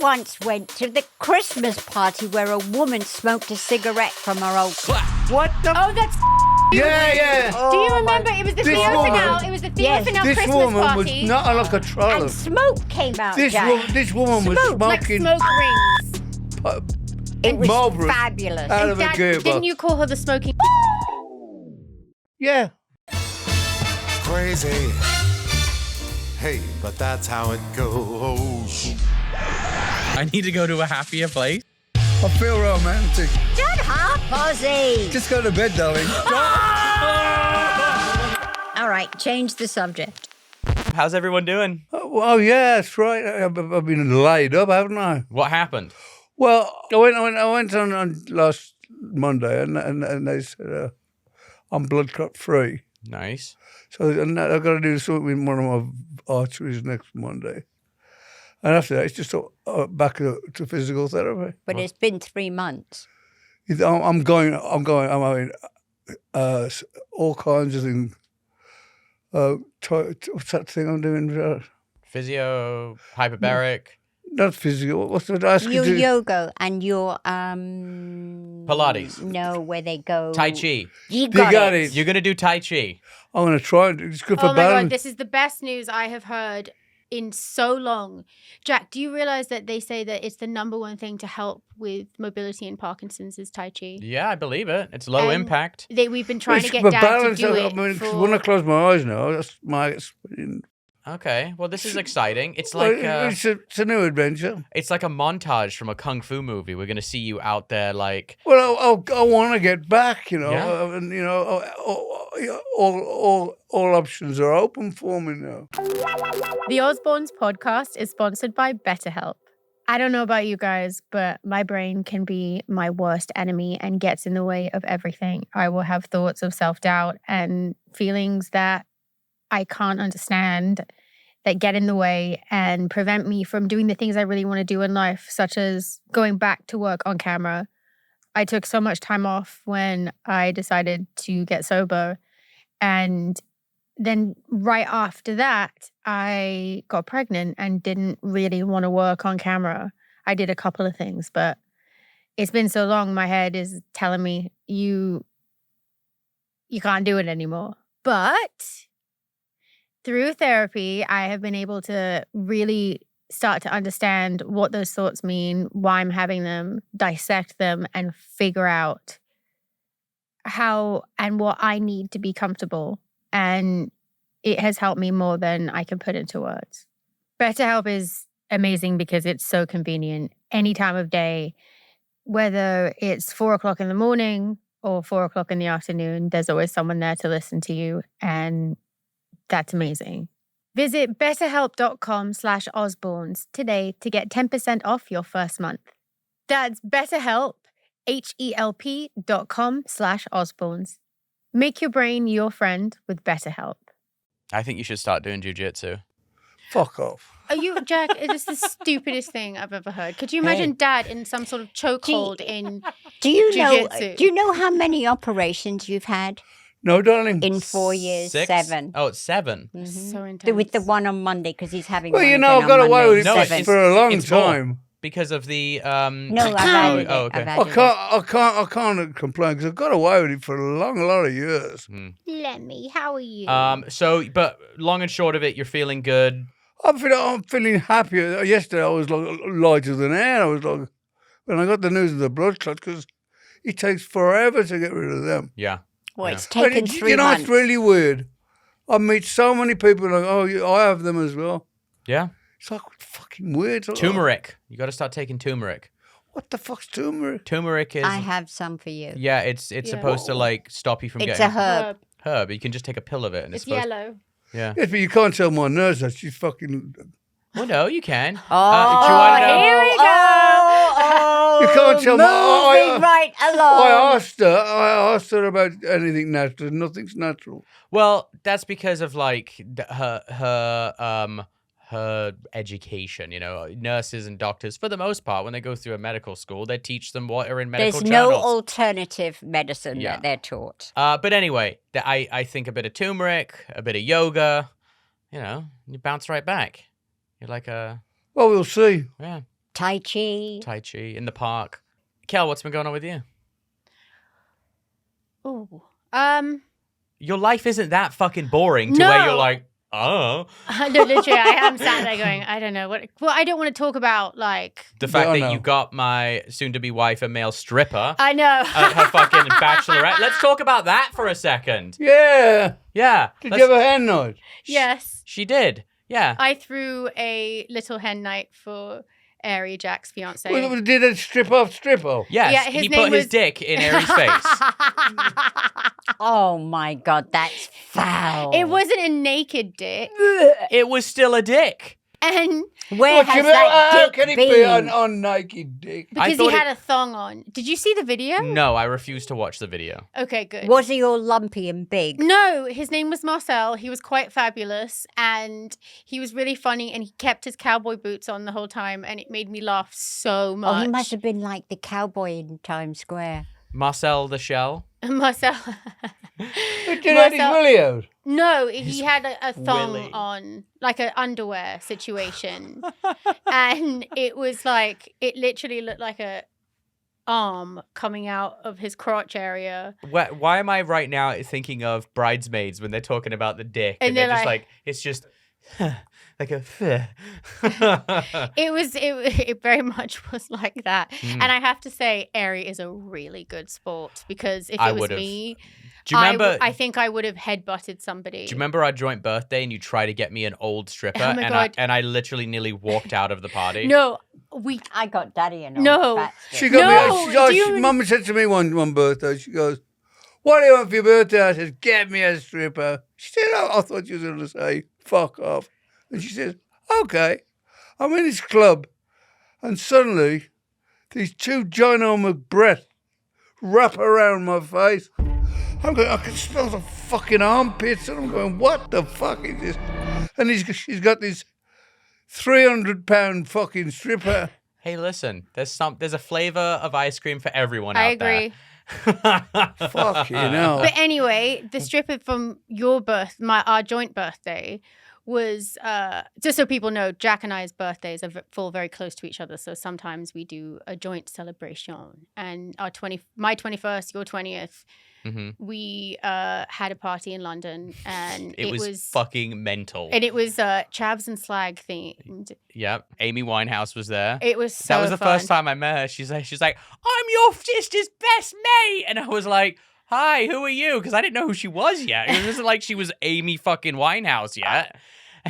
once went to the Christmas party where a woman smoked a cigarette from her old... What the... Oh, that's... Yeah. Do you remember? It was the THEO FENNEL. It was the THEO FENNEL This Christmas woman party. was not like a trollop. And smoke came out, This woman was Like smoking... smoke rings. It was Marlboro fabulous. out of a Dad, gearbox. didn't you call her the smoking... Yeah. Crazy. Hey, but that's how it goes. I need to go to a happier place. I feel romantic. Shut up, Ozzy! Just go to bed, darling. All right, change the subject. How's everyone doing? Oh, yeah, that's right. I've been laid up, haven't I? What happened? Well, I went on last Monday, and they said I'm blood clot free. Nice. So I've got to do something with one of my arteries next Monday. And after that, it's just back to physical therapy. But it's been 3 months. I'm having all kinds of things. What's that thing I'm doing? Physio, hyperbaric. Not physical. What's that asking Your to? yoga and your... Pilates. No, where they go... Tai Chi. You got it. You're going to do Tai Chi. I'm going to try it. It's good for Oh my balance. God, this is the best news I have heard in so long. Jack, do you realize that they say that it's the #1 thing to help with mobility in Parkinson's is Tai Chi? Yeah, I believe it. It's low And impact. We've been trying to It's get for Dad balance. to do it. I mean, for... when I close my eyes now, that's my... Okay, well, this is exciting. It's Well, like it's a new adventure. it's like a montage from a kung fu movie. We're going to see you out there like... Well, I want to get back, you know, Yeah. and you know, all options are open for me now. The Osbournes podcast is sponsored by BetterHelp. I don't know about you guys, but my brain can be my worst enemy and gets in the way of everything. I will have thoughts of self-doubt and feelings that I can't understand that get in the way and prevent me from doing the things I really want to do in life, such as going back to work on camera. I took so much time off when I decided to get sober. And then right after that, I got pregnant and didn't really want to work on camera. I did a couple of things, but it's been so long, my head is telling me, you can't do it anymore. But through therapy, I have been able to really start to understand what those thoughts mean, why I'm having them, dissect them, and figure out how and what I need to be comfortable. And it has helped me more than I can put into words. BetterHelp is amazing because it's so convenient. Any time of day, whether it's 4 o'clock in the morning or 4 o'clock in the afternoon, there's always someone there to listen to you. And that's amazing. Visit betterhelp.com/Osbournes today to get 10% off your first month. That's BetterHelp, HELP.com/Osbournes. Make your brain your friend with BetterHelp. I think you should start doing jiu-jitsu. Fuck off. Are you, Jack? It is the stupidest thing I've ever heard. Could you imagine Dad in some sort of chokehold in Do you jiu-jitsu? know how many operations you've had No, darling. in 4 years? 6? 7. Oh, it's 7. So intense. With the one on Monday because he's having Well, one you know, again I've got on away Monday, with it No, for, 7. for a long it's more. time. Because of the... No, I've added oh, it. okay. I've added I can't complain because I've got away with it for a lot of years. Lemmy, how are you? So, but long and short of it, you're feeling good. I'm feeling happier. Yesterday I was like lighter than air. I was like, when I got the news of the blood clot, because it takes forever to get rid of them. Yeah. Well, it's But taken 3 you know, months. it's really weird. I meet so many people like, oh, yeah, I have them as well. Yeah. It's like fucking weird. Turmeric. You got to start taking turmeric. What the fuck's turmeric? Turmeric is... I have some for you. Yeah, it's supposed to like stop you from It's getting a herb. herb. You can just take a pill of it and It's supposed... yellow. Yeah. Yes, but you can't tell my nurse that she's fucking... Well, no, you can. Oh, do you want to know? here we go. You can't tell me. Moving right along. I asked her about anything natural. Nothing's natural. Well, that's because of like her education. You know, nurses and doctors, for the most part, when they go through a medical school, they teach them what are in medical There's no journals. alternative medicine Yeah. that they're taught. But anyway, I think a bit of turmeric, a bit of yoga, you know, you bounce right back. You're like a... Well, we'll see. Yeah. Tai Chi. Tai Chi in the park. Kel, what's been going on with you? Oh. Your life isn't that fucking boring to where you're like, oh. No, literally, I am sat there going, I don't know what. Well, I don't want to talk about like The fact that you got my soon-to-be wife a male stripper. I know. At her fucking bachelorette. Let's talk about that for a second. Yeah. Yeah. Did you have a hen night? Yes. She did. Yeah. I threw a little hen night for Ari, Jack's fiance. Well, did it strip off? Yes. Yeah, his he name put his was- dick in Ari's face. Oh my God, that's foul. It wasn't a naked dick. It was still a dick. And Where has that How dick can it been? be on naked dick? because he thought had a thong on. Did you see the video? No, I refuse to watch the video. Okay, good. Was he all lumpy and big? No, his name was Marcel. He was quite fabulous and he was really funny and he kept his cowboy boots on the whole time and it made me laugh so much. Oh, he must have been like the cowboy in Times Square. Marcel the Shell. Marcel. Did Eddie Willie out? No, he had a thong Willy. on, like an underwear situation. And it was like, it literally looked like a arm coming out of his crotch area. Why am I right now thinking of Bridesmaids when they're talking about the dick? And And they're they're just like- like, it's just like a... It very much was like that. Hmm. And I have to say, Ari is a really good sport because if I it was would've. me, Do you remember... I think I would have headbutted somebody. Do you remember our joint birthday and you tried to get me an old stripper Oh my and God. I literally nearly walked out of the party? No, I got Daddy and all No. that She stuff. got No, do you- Mum said to me one birthday, she goes, "What do you want for your birthday?" I said, "Get me a stripper." She said, "Oh, I thought you were going to say, fuck off." And she says, "Okay." I'm in this club and suddenly these two ginormous breasts wrap around my face. I can smell the fucking armpits and I'm going, what the fuck is this? And she's got this 300-pound fucking stripper. Hey, listen, there's a flavor of ice cream for everyone I out there. agree. Fuck you know. But anyway, the stripper from your our joint birthday was just so people know, Jack and I's birthdays fall very close to each other. So sometimes we do a joint celebration. And my 21st, your 20th, we had a party in London, and It was fucking mental. and it was Chavs and Slag themed. Yep. Amy Winehouse was there. It was so That was the fun. first time I met her. She's like, I'm your sister's best mate. And I was like, hi, who are you? Because I didn't know who she was yet. It wasn't like she was Amy fucking Winehouse yet.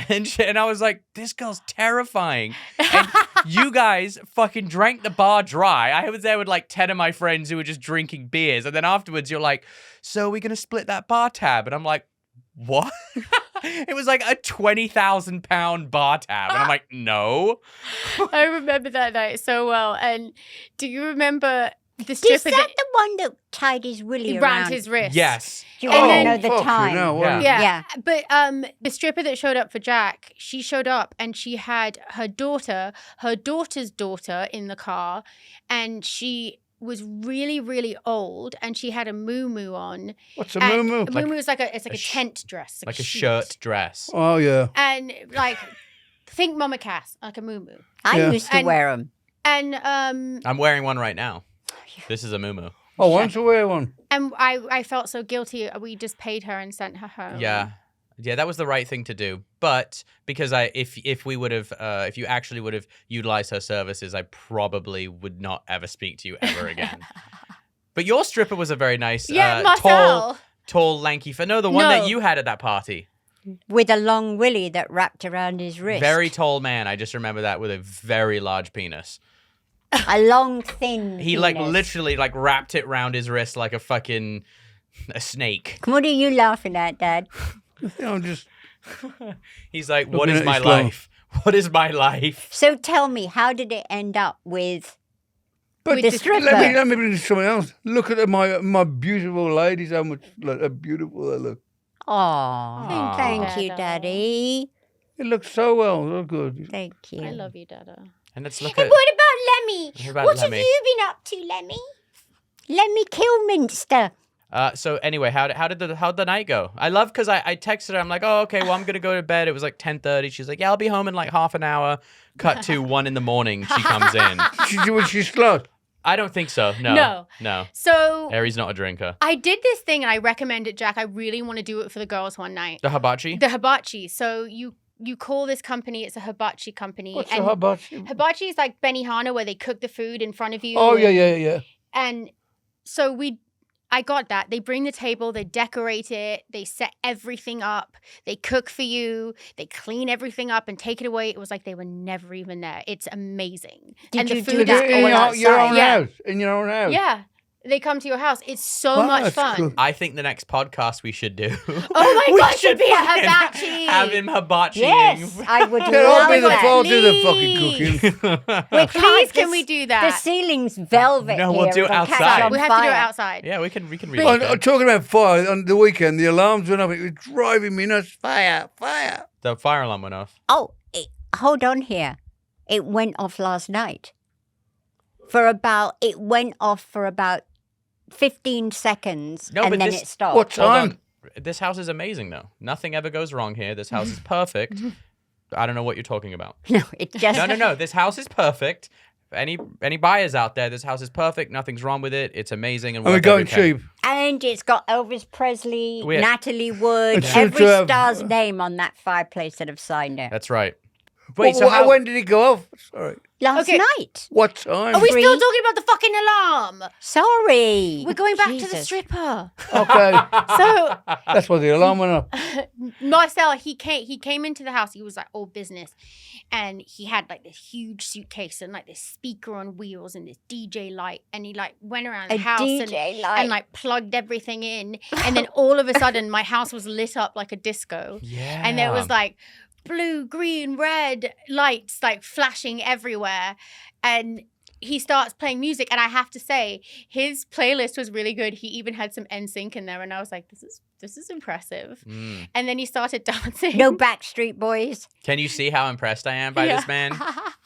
And I was like, this girl's terrifying. And you guys fucking drank the bar dry. I was there with like 10 of my friends who were just drinking beers. And then afterwards you're like, so are we going to split that bar tab? And I'm like, what? It was like a 20,000 pound bar tab. And I'm like, no. I remember that night so well. And do you remember the Is stripper that the one that tied his willy around around? his wrist? Yes. Do you And want to then- know the fuck you time? know, what- Yeah. Yeah. Yeah. But the stripper that showed up for Jack, she showed up and she had her daughter's daughter in the car, and she was really, really old, and she had a muumuu on. What's a And moo a muumuu is like a tent dress, Like a sheet. shirt dress. Oh, yeah. And like, think Mama Cass, like a muumuu. I Yeah. used to And- wear them. And I'm wearing one right now. This is a muumuu. I want to wear one. I felt so guilty. We just paid her and sent her home. Yeah. Yeah, that was the right thing to do. But because if we would have, if you actually would have utilized her services, I probably would not ever speak to you ever again. But your stripper was a very nice, Yeah, Marcel. tall, lanky. No, the one No. that you had at that party. With a long willy that wrapped around his wrist. Very tall man. I just remember that with a very large penis. A long, thin He like penis. literally like wrapped it around his wrist like a snake. What are you laughing at, Dad? I'm just... He's like, Looking what is at my his glove. life? What is my life? So tell me, how did it end up with But the stripper? let me bring something else. Look at my beautiful ladies, how much beautiful they look. Oh, thank you, Dada. Daddy. It looks so well, so good. Thank you. I love you, Dada. And let's look And at what about Lemmy? What about What Lemmy? have you been up to, Lemmy? Lemmy Kilminster. So anyway, how'd the night go? I love because I texted her. I'm like, oh, okay, well, I'm gonna go to bed. It was like 10:30. She's like, yeah, I'll be home in like half an hour. Cut to 1 a.m. She comes in. Was she slut? I don't think so. No. So Aries not a drinker. I did this thing and I recommend it, Jack. I really want to do it for the girls one night. The hibachi. The hibachi. So you call this company. It's a hibachi company. What's a hibachi? Hibachi is like Benihana where they cook the food in front of you. Oh, yeah. And so I got that. They bring the table, they decorate it, they set everything up, they cook for you, they clean everything up and take it away. It was like they were never even there. It's amazing. Did and you the do food that is all always outside? Your own Yeah. house? In your own house? Yeah. They come to your house. It's so Wow, much that's fun. cool. I think the next podcast we should do. Oh my we God, should be a fucking hibachi. Have him hibachiing. Yes, I would They'll all love be the that. fault of the fucking cooking. We Please, can't. can we do that? The ceiling's velvet. No, we'll here. do it It'll catch outside. on We have to do it fire. outside. Yeah, we can read I'm talking about fire. On the weekend, the alarms went off. It was driving me nuts. Fire. The fire alarm went off. Oh, hold on here. It went off last night. It went off for about 15 seconds, No, and but then this- it stopped. What Hold time? on. This house is amazing, though. Nothing ever goes wrong here. This house is perfect. I don't know what you're talking about. No, it just... No. This house is perfect. Any buyers out there, this house is perfect. Nothing's wrong with it. It's amazing. And And we're worth going every penny. cheap. And it's got Elvis Presley, We- Natalie Wood, It's true every to have- star's name on that fireplace that have signed it. That's right. Wait, so how... when did it go off? Sorry. Last Okay. night. What time? Are we Three. still talking about the fucking alarm? Sorry. We're going back to the Jesus. stripper. Okay. So That's why the alarm went off. Marcel, he came into the house. He was like all business, and he had like this huge suitcase and like this speaker on wheels and this DJ light, and he like went around the A house DJ light. and like plugged everything in, and then all of a sudden my house was lit up like a disco, Yeah. and there was like blue, green, red lights like flashing everywhere, and he starts playing music, and I have to say his playlist was really good. He even had some NSYNC in there, and I was like, this is impressive. Mm. And then he started dancing. No Backstreet Boys. Can you see how impressed I am by Yeah. this man?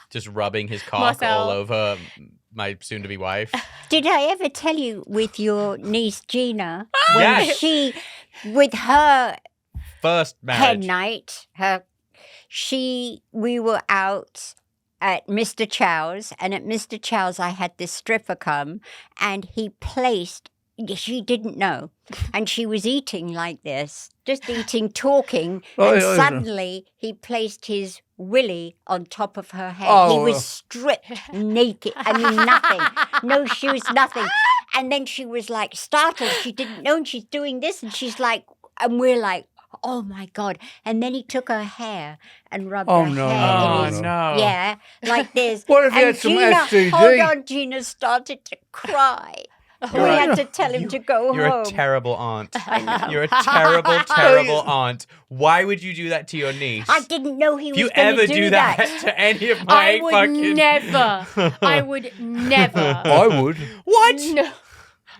Just rubbing his cock Marcel. all over my soon-to-be wife. Did I ever tell you with your niece Gina when Yes. she, with her First head marriage. night, we were out at Mr. Chow's, and at Mr. Chow's I had this stripper come, and he placed, she didn't know, and she was eating like this, just eating, talking, Oh, and yeah, suddenly he placed his willy on top of her head. Oh, he was stripped naked. I mean, nothing. No shoes, nothing. And then she was like startled. She didn't know, and she's doing this, and she's like, and we're like, oh my God. And then he took her hair and rubbed Oh, her no, hair no, in his, no. yeah, like this. What if you and had some Gina, STD? hold on, Gina started to cry. We had to tell him to go You're home. a terrible aunt. I know. You're a terrible, terrible aunt. Why would you do that to your niece? I didn't know he If was you going ever to do that to any of my I would fucking... never. I would never. I would. What? No,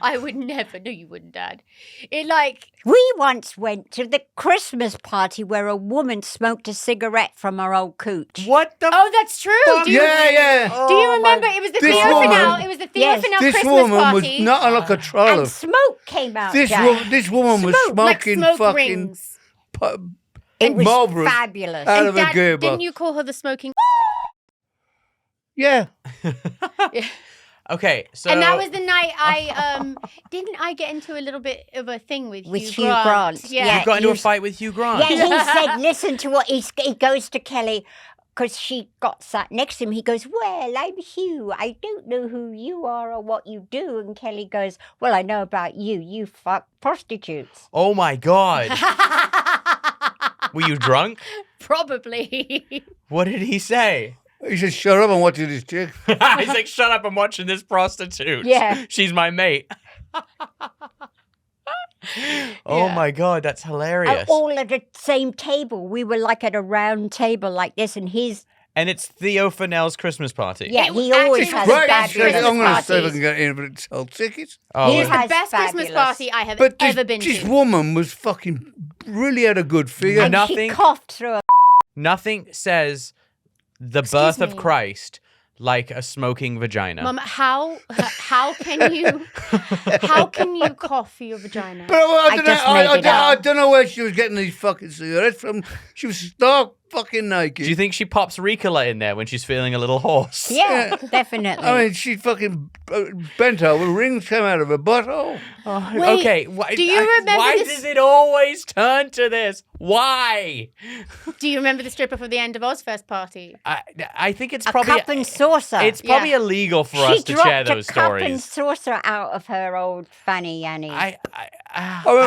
I would never. No, you wouldn't, Dad. It like We once went to the Christmas party where a woman smoked a cigarette from her old cooch. What the oh, that's true. Do you, Yeah. do you remember? It was the This Theo woman- Fennell. It was the Theo Yes. Fennell This Christmas woman party. was not like a And trollop. smoke came out, Jack. This woman was Smoke, like smoking smoke fucking rings. It was Marlboro fabulous. out And of a Dad, gearbox. didn't you call her the smoking? Yeah. Okay, so... And that was the night I didn't I get into a little bit of a thing with Hugh Hugh Grant. Yeah. You got into a you- fight with Hugh Grant. Yeah, he said, listen to what he goes to Kelly, because she got sat next to him. He goes, well, I'm Hugh. I don't know who you are or what you do. And Kelly goes, well, I know about you. You fuck prostitutes. Oh my God. Were you drunk? Probably. What did he say? He said, shut up, I'm watching this chick. He's like, shut up, I'm watching this prostitute. Yeah. She's my mate. Oh Yeah. my God, that's hilarious. All at the same table. We were like at a round table like this, and his, And it's Theo Fennell's Christmas party. yeah, It he actually always was has Right, best I'm fabulous Christmas going to see if I parties. can get in, but it sell tickets. Oh, He It was has the best Christmas fabulous. party I have But ever been this to. woman was fucking really had a good figure. and Nothing- she coughed through a... nothing says the Excuse birth of me. Christ like a smoking vagina. Mum, how can you cough for your vagina? But I I don't just know. made it up. I don't know where she was getting these fucking cigarettes from. She was stark fucking naked. Do you think she pops Ricola in there when she's feeling a little hoarse? Yeah, definitely. I mean, she fucking bent over. Rings came out of her butthole. Wait, Okay, do you remember why this- does it always turn to this? Why? Do you remember the stripper from the end of Ozfest party? I think it's a probably cup and saucer. it's probably illegal for us to share those She dropped a cup and stories. saucer out of her old fanny yanny. I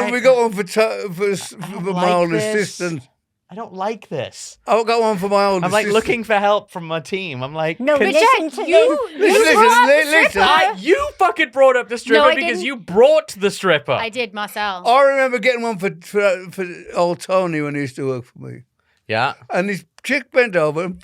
mean, we got one for my like old this. assistant. I don't like this. I got one for my old I'm like assistant. looking for help from my team. I'm like, No, can- listen to Listen. you fucking brought up the stripper I because didn't. you brought the stripper. I did myself. I remember getting one for old Tony when he used to work for me. Yeah. And this chick bent over and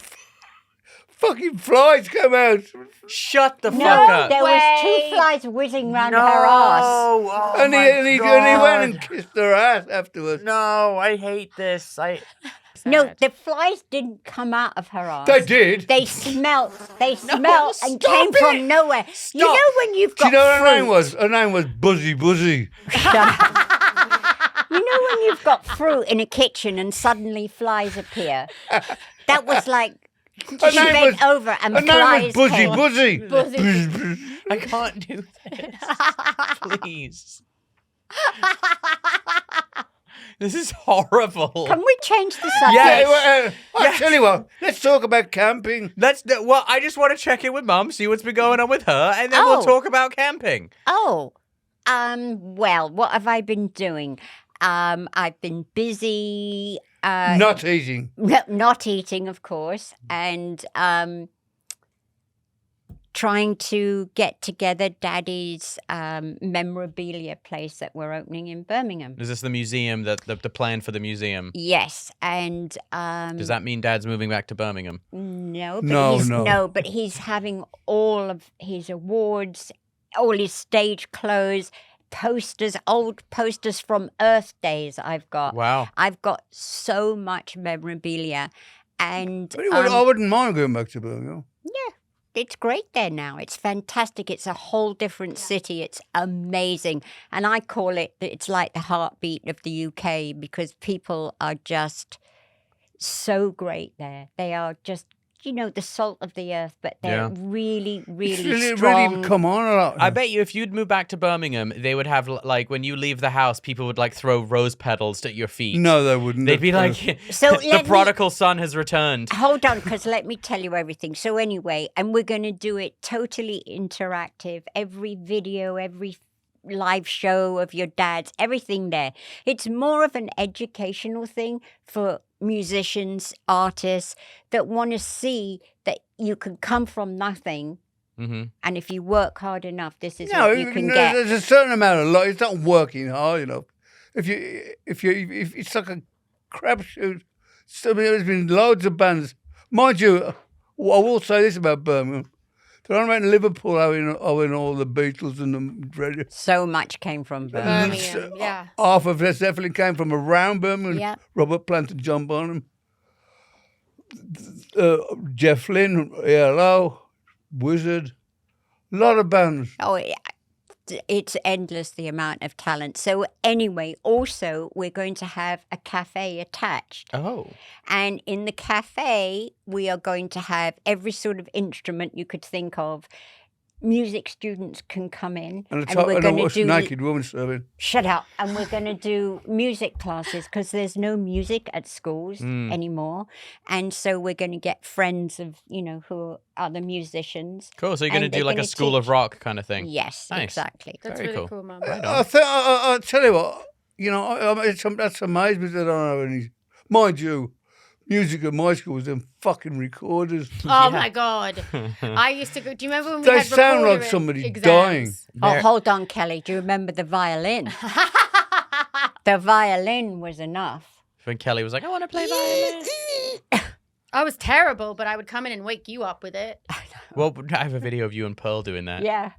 fucking flies come out. Shut the fuck No, up. there was two flies whizzing round her ass. Oh And my he God. went and kissed her ass afterwards. No, I hate this. No, the flies didn't come out of her ass. They did. They smelt. They smelt and stop came it. from nowhere. You Stop. know when you've Do got you know what her name fruit? was? Her name was Buzzy Buzzy. You know when you've got fruit in a kitchen and suddenly flies appear? That was like she Her name bent was- over and Her name flies was Buzzy came. Buzzy. Buzzy. I can't do this. Please. This is horrible. Can we change the Yeah, subject? I'll tell you what. Let's talk about camping. Well, I just want to check in with Mum, see what's been going on with her, and then we'll Oh. talk about camping. Oh, well, what have I been doing? I've been busy. Not eating. Not eating, of course, and trying to get together Daddy's memorabilia place that we're opening in Birmingham. Is this the museum, the plan for the museum? Yes, and Does that mean Dad's moving back to Birmingham? no, but No. but he's having all of his awards, all his stage clothes, posters, old posters from Earth Days. I've got. Wow. I've got so much memorabilia, and I wouldn't mind going back to Birmingham. it's great there now. It's fantastic. It's a whole different city. It's amazing. And I call it, it's like the heartbeat of the UK because people are just so great there. They are just, the salt of the earth, but they're really, really It's strong. really come on a lot. I bet you if you'd move back to Birmingham, they would have, like, when you leave the house, people would, like, throw rose petals at your feet. No, they wouldn't. They'd be like, So the let me- prodigal son has returned. Hold on, because let me tell you everything. So anyway, and we're going to do it totally interactive. Every video, every live show of your dad's, everything there. It's more of an educational thing for musicians, artists that want to see that you can come from nothing. Mm-hmm. And if you work hard enough, this is No, what you can get. there's a certain amount of luck. It's not working hard enough. If it's like a crapshoot. So there's been loads of bands. Mind you, I will say this about Birmingham. They're on about Liverpool having all the Beatles and the radio. So much came from Birmingham. Birmingham, yeah. Half of this definitely came from around Birmingham. Yeah. Robert Plant and John Bonham. Jeff Lynne, ELO, Wizard. A lot of bands. Oh, it's endless, the amount of talent. So anyway, also, we're going to have a cafe attached. Oh. And in the cafe, we are going to have every sort of instrument you could think of. Music students can come in, And we're going to watch do naked woman serving. Shut up! And we're going to do music classes because there's no music at schools anymore, and so we're going to get friends of who are the musicians. Cool. So you're going to And do they're like a gonna School of teach- Rock kind of thing. Yes, Nice. exactly. That's Very really cool. cool, Mum. I'll tell you what, that's amazed me that I don't have any. Mind you, music at my school was them fucking recorders. Oh my God. I used to go. Do you remember when we They had sound like recorder somebody exams? dying. Oh, hold on, Kelly. Do you remember the violin? The violin was enough. When Kelly was like, I want to play violin. I was terrible, but I would come in and wake you up with it. Well, I have a video of you and Pearl doing that. Yeah.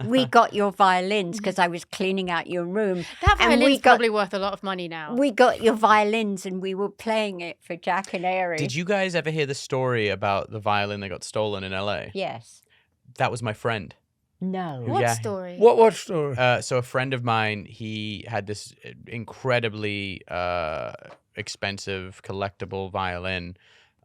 We got your violins because I was cleaning out your room. That and violin's we got, probably worth a lot of money now. We got your violins and we were playing it for Jack and Ari. Did you guys ever hear the story about the violin that got stolen in LA? Yes. That was my friend. No. What Yeah. story? What story? So a friend of mine, he had this incredibly expensive collectible violin,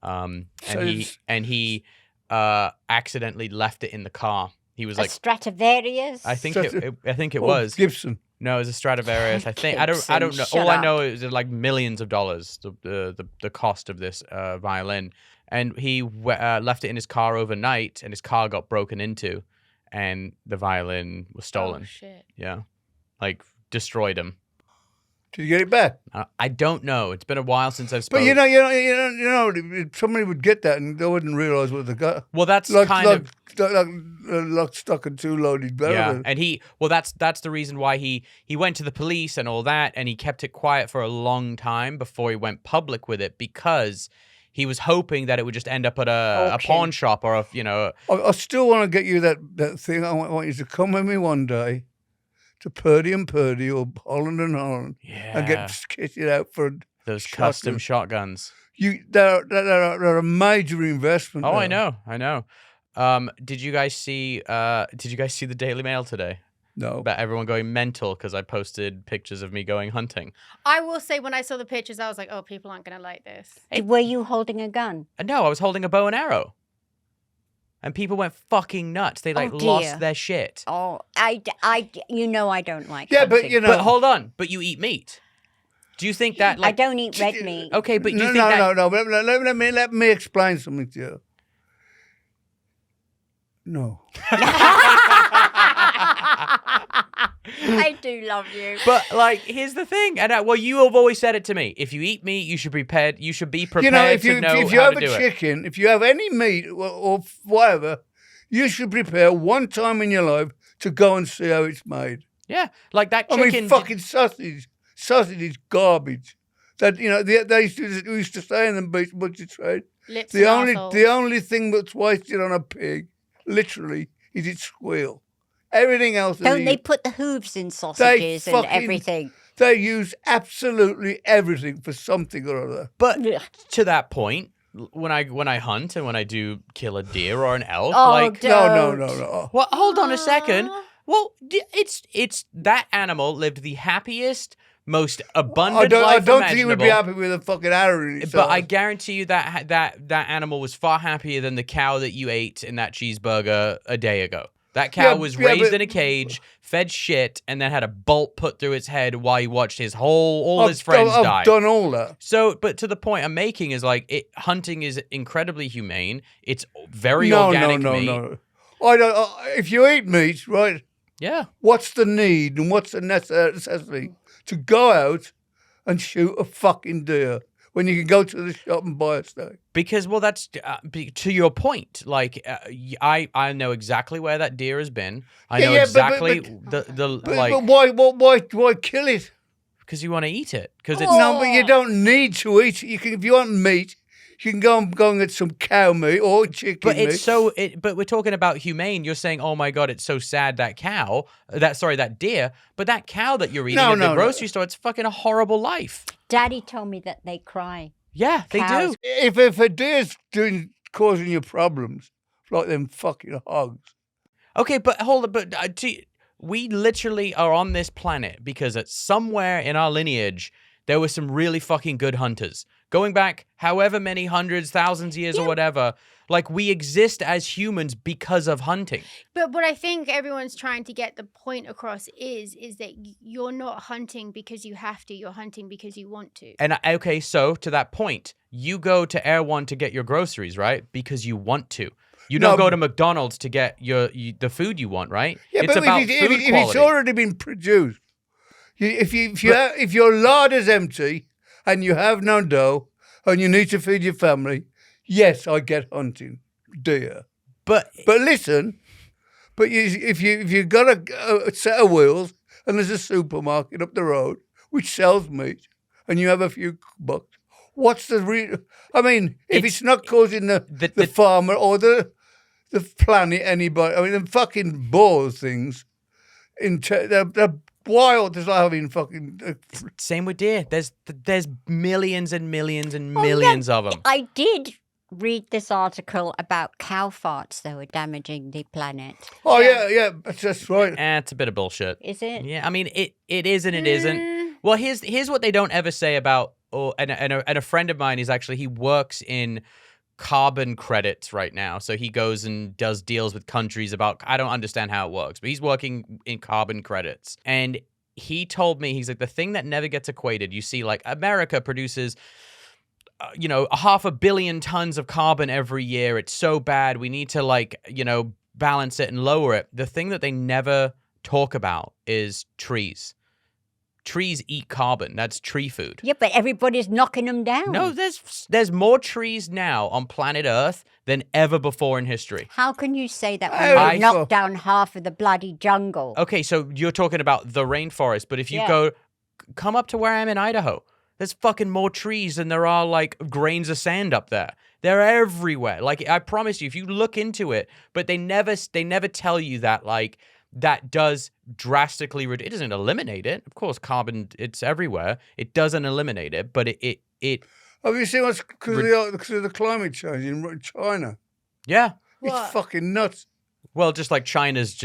and So he accidentally left it in the car. He was A like, Stradivarius? I think it Oh, was. Gibson. No, it was a Stradivarius. I think I don't know. Gibson, All I shut know is like millions of dollars the cost of this violin, and he left it in his car overnight, and his car got broken into, and the violin was stolen. Oh, shit. Yeah, like destroyed him. Did you get it back? I don't know. It's been a while since I've But spoken. you know, somebody would get that and they wouldn't realize what they got. Well, that's Like, kind like, of like, lock, stock, and two loaded barrel. yeah. And that's the reason why he went to the police and all that, and he kept it quiet for a long time before he went public with it because he was hoping that it would just end up at a Auction. pawn shop or I still want to get you that thing. I want you to come with me one day to Purdy and Purdy or Holland and Holland and get kitted out for those custom shotguns. They're a major investment. Oh, now. I know. Did you guys see the Daily Mail today? No. About everyone going mental because I posted pictures of me going hunting. I will say when I saw the pictures, I was like, oh, people aren't going to like this. Were you holding a gun? No, I was holding a bow and arrow. And people went fucking nuts. They dear. lost their shit. Oh, I don't like Yeah, but hunting. you know. But hold on. But you eat meat. Do you think that I don't eat red meat. Okay, but do you no, think that no. Let me explain something to you. No. I do love you. But like, here's the thing, and you have always said it to me. If you eat meat, you should be prepared. You should be prepared You know, if you how have to a do it. chicken, if you have any meat or whatever, you should prepare one time in your life to go and see how it's made. Yeah, like that I chicken. mean, fucking sausage. Sausage is garbage. That they used to say in the beach butcher trade. Lips The and only thing that's wasted on a pig, literally, is its squeal. Everything else. Don't they put the hooves in sausages and fucking- everything? They use absolutely everything for something or other. But Ugh. to that point, when I hunt and when I do kill a deer or an elk, Oh, like don't. No. well, hold on a second. Well, it's that animal lived the happiest, most abundant I life don't think he would be imaginable. happy with a fucking arrow in his But I arse. guarantee you that animal was far happier than the cow that you ate in that cheeseburger a day ago. That cow was raised but- in a cage, fed shit, and then had a bolt put through its head while he watched all his friends die. I've done all that. So, but to the point I'm making is like hunting is incredibly humane. It's very No. organic meat. I don't. If you eat meat, right? Yeah. What's the need and what's the necessity to go out and shoot a fucking deer when you can go to the shop and buy a steak? Because, well, that's to your point. Like, I know exactly where that deer has been. I know but- exactly But like why kill it? because you want to eat it. Because it's No, but you don't need to eat it. You can, if you want meat, you can go and get some cow meat or chicken but meat. but we're talking about humane. You're saying, oh my god, it's so sad that that deer. But that cow that you're eating at the grocery store, it's fucking a horrible life. Daddy told me that they cry. Yeah, they Cows. do. If a deer's causing you problems, like them fucking hogs. Okay, but hold on. But we literally are on this planet because at somewhere in our lineage there were some really fucking good hunters. Going back however many hundreds, thousands years or whatever, like we exist as humans because of hunting. But what I think everyone's trying to get the point across is that you're not hunting because you have to. You're hunting because you want to. And okay, so to that point, you go to Air One to get your groceries, right? Because you want to. You don't go to McDonald's to get the food you want, right? Yeah, it's but about if food it's quality. already been produced, if your larder's empty and you have no dough and you need to feed your family, yes, I get hunting deer. But listen, if you've got a set of wheels and there's a supermarket up the road which sells meat and you have a few bucks, what's the I mean, if it's not causing the farmer or the the planet anybody. I mean, them fucking boar things. They're wild. There's like having fucking. Same with deer. There's millions and millions and millions of them. I did read this article about cow farts that were damaging the planet. Oh yeah, that's right. It's a bit of bullshit. Is it? Yeah, I mean it is and it isn't. Well, here's what they don't ever say about. And a friend of mine he works in carbon credits right now. So he goes and does deals with countries about, I don't understand how it works, but he's working in carbon credits. And he told me, he's like, the thing that never gets equated, you see, like America produces, 500 million tons of carbon every year. It's so bad. We need to balance it and lower it. The thing that they never talk about is trees. Trees eat carbon. That's tree food. Yeah, but everybody's knocking them down. No, there's more trees now on planet Earth than ever before in history. How can you say that when you knocked down half of the bloody jungle? Okay, so you're talking about the rainforest, but if you come up to where I am in Idaho, there's fucking more trees than there are like grains of sand up there. They're everywhere. Like I promise you, if you look into it, but they never tell you that that does drastically it doesn't eliminate it. Of course, carbon, it's everywhere. It doesn't eliminate it, but it Have you seen what's because of the climate change in China? Yeah. It's fucking nuts. Well, just like China's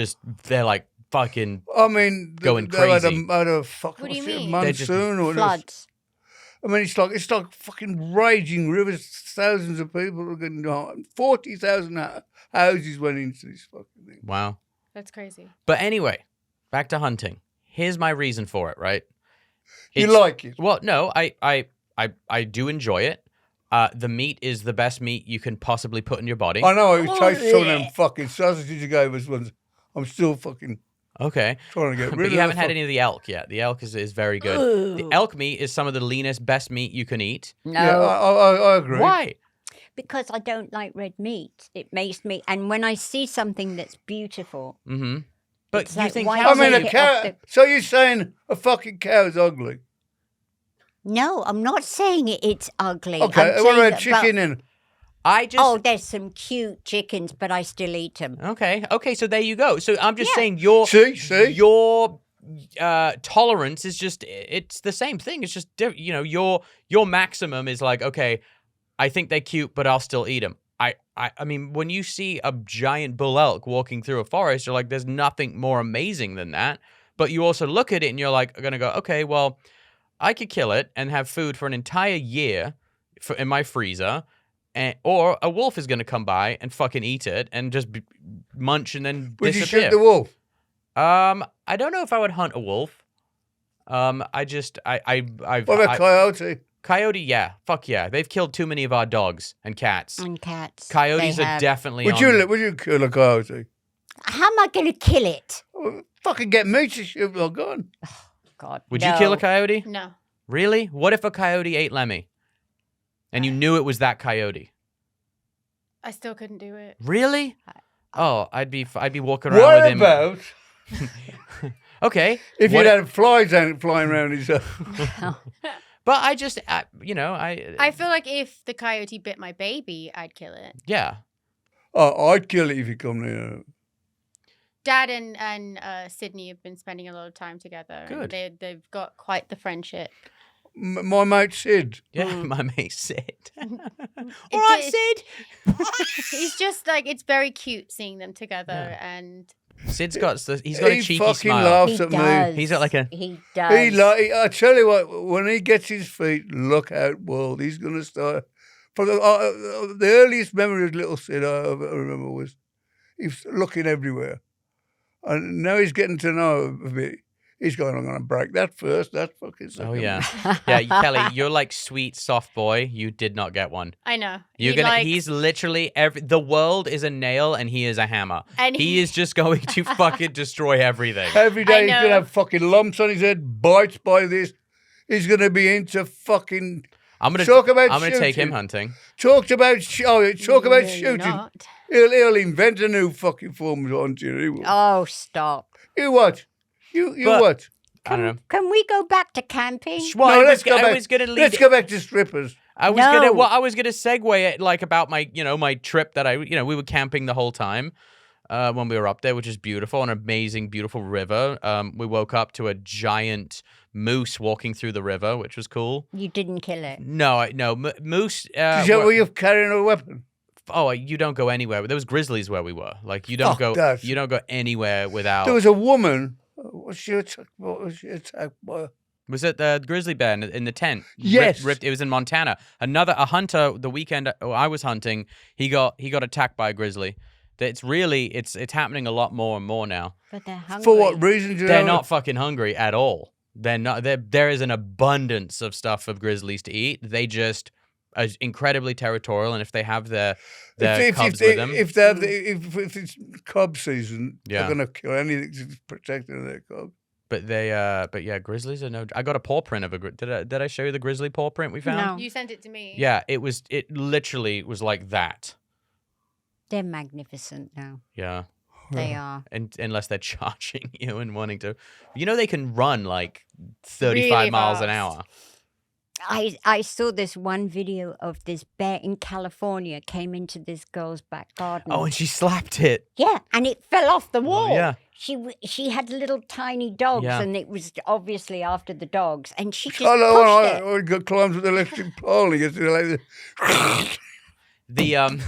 they're like fucking I mean, going they crazy. had a fucking What do you mean? monsoon or Floods. I mean, it's like fucking raging rivers. Thousands of people are getting 40,000 houses went into this fucking thing. Wow. That's crazy. But anyway, back to hunting. Here's my reason for it, right? You like it? Well, no, I do enjoy it. The meat is the best meat you can possibly put in your body. I know. I tasted some of them fucking sausages you gave us once. I'm still fucking Okay. trying to get rid of But you haven't had any of the elk yet. The elk is very good. The elk meat is some of the leanest, best meat you can eat. No. Yeah, I agree. Why? Because I don't like red meat. It makes me, and when I see something that's beautiful, Mm-hmm. But It's you like, think why cows I mean, take a it cow. off the- So you're saying a fucking cow is ugly? no, I'm not saying it's ugly. Okay, I'm what saying about chicken and? I just Oh, there's some cute chickens, but I still eat them. Okay, so there you go. So I'm just Yeah. saying your tolerance is it's the same thing. It's just your maximum is like, okay, I think they're cute, but I'll still eat them. I mean, when you see a giant bull elk walking through a forest, you're like, there's nothing more amazing than that. But you also look at it and you're like, gonna go, okay, well, I could kill it and have food for an entire year in my freezer. Or a wolf is going to come by and fucking eat it and just munch and then Would you disappear. shoot the wolf? I don't know if I would hunt a wolf. I've What about coyote? coyote. Yeah, fuck yeah. They've killed too many of our dogs and cats. And cats. Coyotes they are have. definitely. Would you kill a coyote? How am I going to kill it? Well, fucking get me to shoot my gun. God. Would you kill a no. coyote? No. Really? What if a coyote ate Lemmy, and you knew it was that coyote? I still couldn't do it. Really? Oh, I'd be walking around What with him. about Okay. if what you'd had flies flying around his head? But I just, I feel like if the coyote bit my baby, I'd kill it. yeah. Oh, I'd kill it if you come near. Dad and Sydney have been spending a lot of time together. Good. And they've got quite the friendship. My mate Sid. Yeah, my mate Sid. All It right, did- Sid. It's just like, it's very cute seeing them together. Yeah. And Sid's got a cheeky He fucking smile. laughs He at me. does. He's got like a- He does. I tell you what, when he gets his feet, look out, world. He's going to start. For the earliest memory of little Sid I remember was he's looking everywhere. And now he's getting to know a bit. He's going, I'm going to break that first. That's fucking second. Oh yeah, yeah, Kelly, you're like sweet soft boy. You did not get one. I know. You're gonna. He's literally the world is a nail and he is a hammer. And he is just going to fucking destroy everything. Every day he's know. going to have fucking lumps on his head, bites by this. He's going to be into fucking. I'm gonna take him shooting. hunting. Talk about You're shooting. not. He'll invent a new fucking form of hunting. He will. Oh, stop. You what? You But- what? I don't know. Can we go back to camping? Well, No, I let's was go back. gonna lead. Let's go back to strippers. I was gonna segue it like about my my trip that we were camping the whole time when we were up there, which is beautiful, an amazing, beautiful river. We woke up to a giant moose walking through the river, which was cool. You didn't kill it. No, moose. Were you carrying a weapon? Oh, you don't go anywhere. There was grizzlies where we were. Like you don't Fuck go. that. You don't go anywher without. There was a woman. What was she attacked by? Was it the grizzly bear in the tent? Yes. Ripped. It was in Montana. A hunter. The weekend I was hunting, he got attacked by a grizzly. It's happening a lot more and more now. But they're hungry. For what reason? They're not fucking hungry at all. They're not. There is an abundance of stuff for grizzlies to eat. They just are incredibly territorial, and if they have their cubs with them, if it's cub season, they're gonna kill anything to protect their cub. But grizzlies are no. I got a paw print of a. Did I show you the grizzly paw print we found? No. You sent it to me. Yeah, it literally was like that. They're magnificent now. Yeah. They are. And unless they're charging you and wanting to, they can run like 35 Really miles an fast. hour. I saw this one video of this bear in California came into this girl's back garden. Oh, and she slapped it. Yeah, and it fell off the wall. yeah. She had little tiny dogs, Yeah. and it was obviously after the dogs, and she just Oh, pushed it. climbs with the electric pole. And gets like The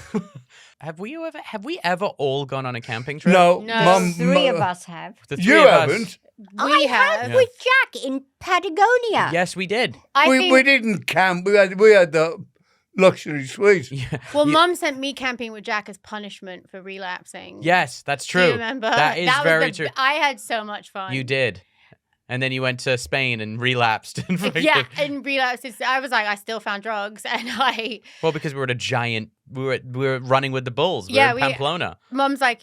have we ever all gone on a camping trip? No, No. Mum, Three of us have. The three You of us- haven't. I have. had with Jack in Patagonia. Yes, we did. I think, We didn't camp. We had the luxury suite. well, Mum sent me camping with Jack as punishment for relapsing. Yes, that's true. Do you remember? That is was very true. I had so much fun. You did. And then you went to Spain and relapsed. And Yeah, and relapsed. I was like, I still found drugs, and Well, because we were at a giant. We were running with the bulls. We Yeah, were in Pamplona. Mum's like,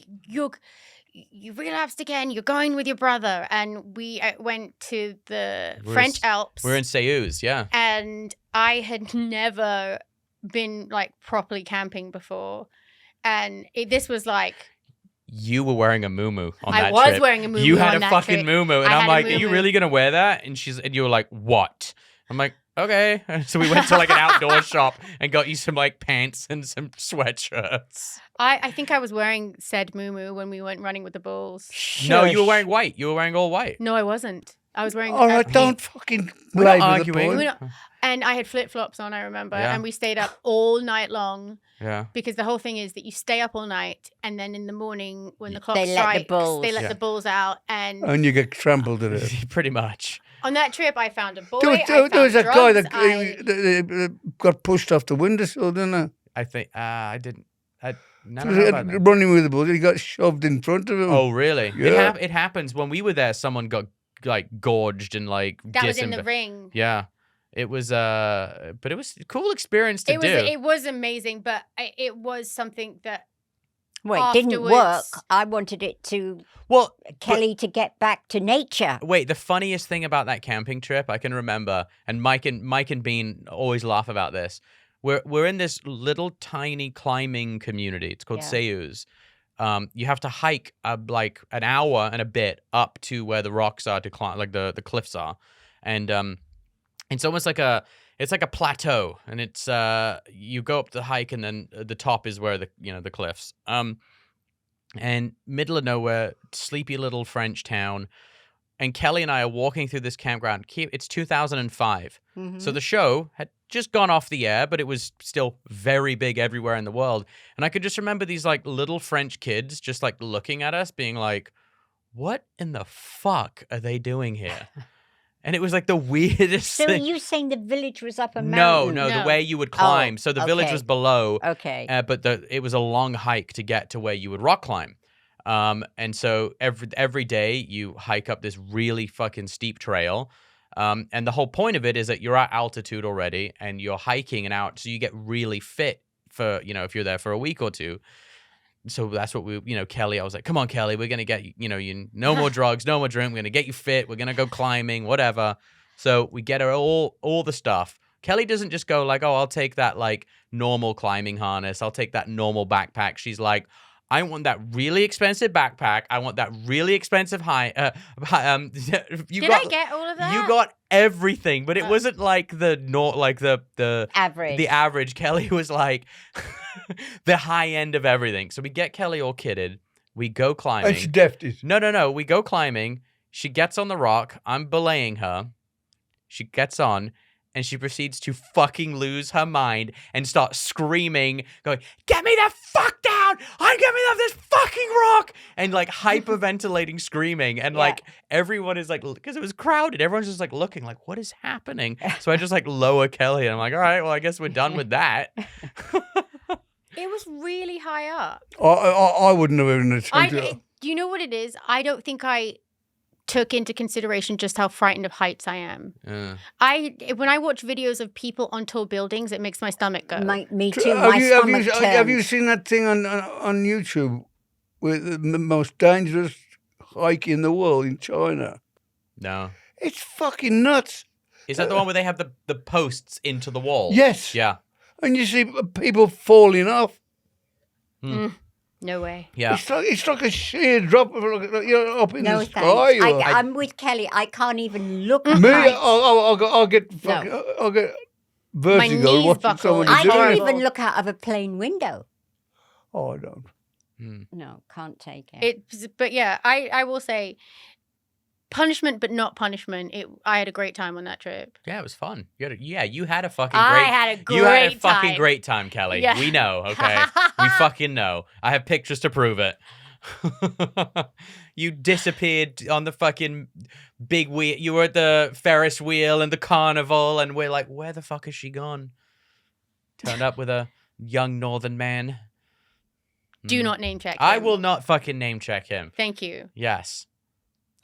you relapsed again. You're going with your brother, and we went to the French Alps. We were in Seus, yeah. And I had never been like properly camping before, and this was like. You were wearing a muumuu on that I was trip. wearing a muumuu You had on a that fucking trip. muumuu, and I I'm had a like, "Are you muumuu. really gonna wear that?" And you were like, "What?" I'm like, "Okay." So we went to like an outdoor shop and got you some like pants and some sweatshirts. I think I was wearing said muumuu when we went running with the bulls. No, you were Shush. wearing white. You were wearing all white. No, I wasn't. I was wearing. All right, pink. don't fucking We're not blame the arguing. boy. We're not- And I had flip flops on. I remember, Yeah. and we stayed up all night long. Yeah. Because the whole thing is that you stay up all night, and then in the morning when the clock They let the strikes, bulls. they let Yeah. the bulls out. And And you get trampled to death. Pretty much. on that trip, I found a boy. There was a guy that I got pushed off the windowsill, didn't I think I didn't. I he? never know about that. Running with the bulls, he got shoved in front of him. Oh, really? Yeah. It happens when we were there. Someone got like gorged and like that was in the disemboweled. ring. Yeah. It was but it was a cool experience to do. It was amazing, but it was something that Well, it didn't work. Afterwards- I wanted it to Well, Kelly to get back to nature. wait, the funniest thing about that camping trip I can remember, and Mike and Bean always laugh about this. We're in this little tiny climbing community. It's called Yeah. Seus. You have to hike like an hour and a bit up to where the rocks are to climb, like the cliffs are, and it's almost like a plateau, and it's you go up the hike, and then the top is where the cliffs. And middle of nowhere, sleepy little French town. And Kelly and I are walking through this campground. It's 2005. Mhm. So the show had just gone off the air, but it was still very big everywhere in the world. And I could just remember these like little French kids just like looking at us being like, what in the fuck are they doing here? And it was like the weirdest So are thing. you saying the village was up a No, mountain? the No. way you would climb. Oh, So the village okay. was below. Okay. But it was a long hike to get to where you would rock climb. And so every day you hike up this really fucking steep trail. And the whole point of it is that you're at altitude already and you're hiking and out. So you get really fit for, if you're there for a week or two. So that's what Kelly, I was like, come on, Kelly, we're going to get you, no more drugs, no more drink. We're going to get you fit. We're going to go climbing, whatever. So we get her all the stuff. Kelly doesn't just go like, oh, I'll take that like normal climbing harness. I'll take that normal backpack. She's like, I want that really expensive backpack. I want that really expensive Did I get all of that? You got everything, but it wasn't like the Average. The average. Kelly was like the high end of everything. So we get Kelly all kitted. We go climbing. And she deft it. No. We go climbing. She gets on the rock. I'm belaying her. She gets on. And she proceeds to fucking lose her mind and start screaming, going, "Get me the fuck down! I'm getting off this fucking rock!" And like hyperventilating, screaming. And like everyone is like, because it was crowded, everyone's just like looking like, what is happening? So I just like lower Kelly and I'm like, all right, well, I guess we're done with that. It was really high up. I wouldn't have even attempted. Do you know what it is? I don't think I took into consideration just how frightened of heights I am. When I watch videos of people on tall buildings, it makes my stomach go. Me too. Have you seen that thing on YouTube with the most dangerous hike in the world in China? No. It's fucking nuts. Is that the one where they have the posts into the wall? Yes. Yeah. And you see people falling off. No way. Yeah. It's like a sheer drop of up in No the thanks. sky. I'm with Kelly. I can't even look at Me, heights. I'll get vertigo knees watching buckle. someone I do don't it. even look out of a plane window. Oh, I don't. No, can't take it. But yeah, I will say, punishment but not punishment. I had a great time on that trip. Yeah, it was fun. You had a fucking I great had a great You had a fucking time. great time, Kelly. Yeah. We know, okay? We fucking know. I have pictures to prove it. You disappeared on the fucking big wheel. You were at the Ferris wheel and the carnival, and we're like, where the fuck has she gone? Turned up with a young northern man. Do not name check him. I will not fucking name check him. Thank you. Yes.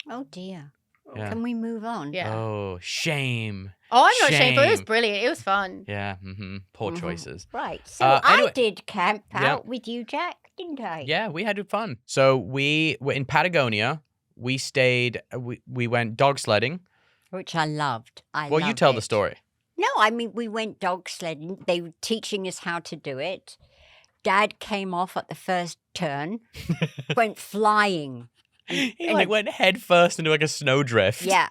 Oh dear. Yeah. Can we move on? Yeah. Oh, shame. Oh, I'm not shameful. It was Shame. brilliant. It was fun. Yeah. Poor choices. Right. So Anyway. I did camp out Yeah. with you, Jack, didn't I? Yeah, we had fun. So we were in Patagonia. We stayed. We went dog sledding. Which I loved. Well, you tell the story. No, I mean, we went dog sledding. They were teaching us how to do it. Dad came off at the first turn, went flying. He like went head first into like a snowdrift. Yeah.